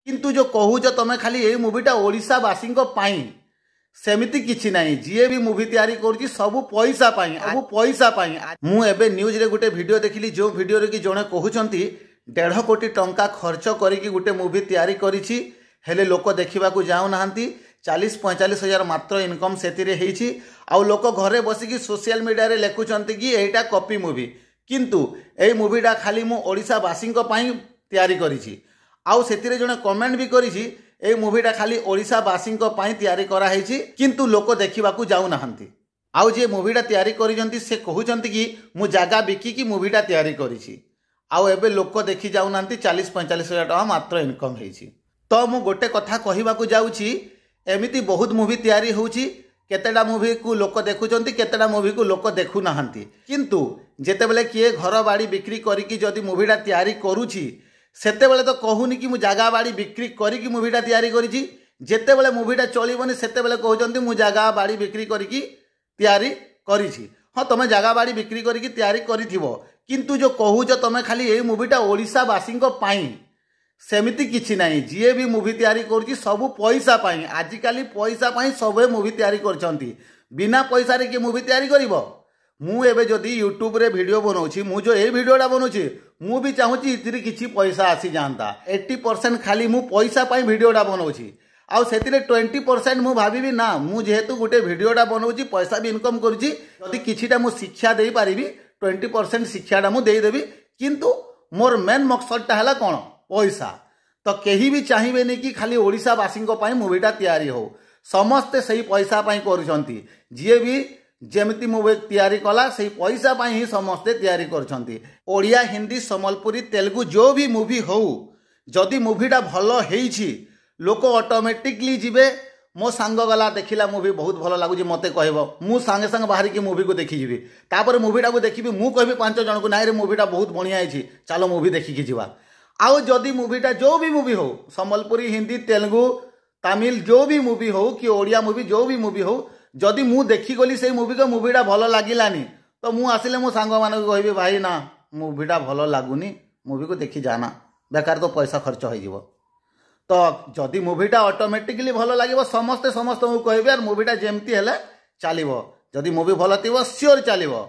किंतु जो कहूच तुम खाली ये मुवीटा ओडिशावासी सेमिति किछि नहीं जी भी मुवी तैयारी करुच्ची सब पैसा सब पैसा मुझे न्यूज रे गोटे वीडियो देखिली जो वीडियो रे कि जड़े कहते 1.5 कोटी टंका खर्च करके गोटे मुवी तैयारी करिछि हेले लोक देखा जाऊना 40-45 हजार मात्र इनकम से आउ लोक घरे बसिकी सोशल मीडिया रे लिखुंट कि एटा कॉपी मुवी किंतु ए मुवीटा खाली मु ओडिशावासी तैयारी करिछि आउ सेतिरे जने कमेंट भी करिछि ए मुवीटा खाली ओडिशावासी तैयारी कराई किंतु लोक देखा जाऊना आउ जे मुवीटा तैयारी करिसंती से कहउचंती कि मु जागा बिकिकी मुवीटा तैयारी करिछि आउ एबे लोक देखि जाऊना 40-45 हजार टका मात्र इनकम होइछि। तो मु गोटे कथा कहबाकू जाउछि एमिति बहुत मुवी तैयारी होउछि केतेटा मुवी को लोक देखुचंती केतेटा मुवी को लोक देखु नाहंती किंतु जेतेबेले किए घर बाड़ी बिक्री करिकी जदि मुवीटा तैयारी करूछि सेतेबेले तो कहूनी कि मु जागा बाड़ी बिक्री करिकी मुवीटा तैयारी करिछि जेतेबेले मुवीटा चलिबनी सेतेबेले कहउचंती मु जागा बाड़ी बिक्री करिकी तैयारी करिछि। हाँ तुम जागा बाड़ी बिक्री करिकी तैयारी करिथिबो किंतु जो कहूच तुम खाली ये मुवीटा ओडिशावासी सेमिति किछि नहीं जी भी मुवी तैयारी करुच्ची सब पैसा आजिकाली पैसा सब मुवी तैयारी करछंती बिना पैसा रे कि मुवी तैयारी करिवो। मु एबे जदि यूट्यूब रे वीडियो बनाउछि मु जो ए वीडियोटा बनाउछि मु भी चाहूँगी इतनी किछि पैसा आसी जाता 80% खाली मु पैसा पाई वीडियोटा बनाउछि आउ सेतिरे 20% मु भाबिबी ना मु जेहेतु गोटे वीडियोटा बनाउछि पैसा भी इनकम करुच्ची जदि किछिटा मु शिक्षा दे पारिबी 20% शिक्षाटा मु दे देबी किंतु मोर मेन मकसदटा हला कोन पैसा। तो केही भी चाहिए कि खाली ओडिशावासी मुवीटा तैयारी हो समस्ते सही पैसा पाई करुछंती जी भी जेमिति मुवी तैयारी कला सही पैसा पाई ही समस्ते तैयारी करुछंती। ओडिया हिंदी सम्बलपुरी तेलुगु जो भी मुवी हो जदि मुवीटा भल होइछि लोक ऑटोमेटिकली जिबे मो सांग गला देखिला मुवी बहुत भल लगुच मते कहबो मु सांगे सांगे बाहर की मुवी को देखी जीवी तापर मुवीटा को देखी मु कहबी 5 जन को नाई रे मुवीटा बहुत बढ़िया है चलो मुवी देखिकी जीवा। आउ जदि मुवीटा जो भी मुवी हो सम्बलपुरी हिंदी तेलुगु तमिल जो भी मुवी हो कि ओडिया मुवी जो भी मुवी हो जदि मु देखी गली से मुवी को मुवीटा भल लागिलानी तो मु आसिले मो सांग मान कहबी भाई ना मुवीटा भल लागुनी मुवी को देखी जाना बेकार तो पैसा खर्च हो जीवो। तो जदि मुवीटा ऑटोमेटिकली भल लगे समस्ते समस्त कहबे यार मुवीटा जेमती हेले चलिबो जदि मुवी भल थिबो सियोर चलिबो।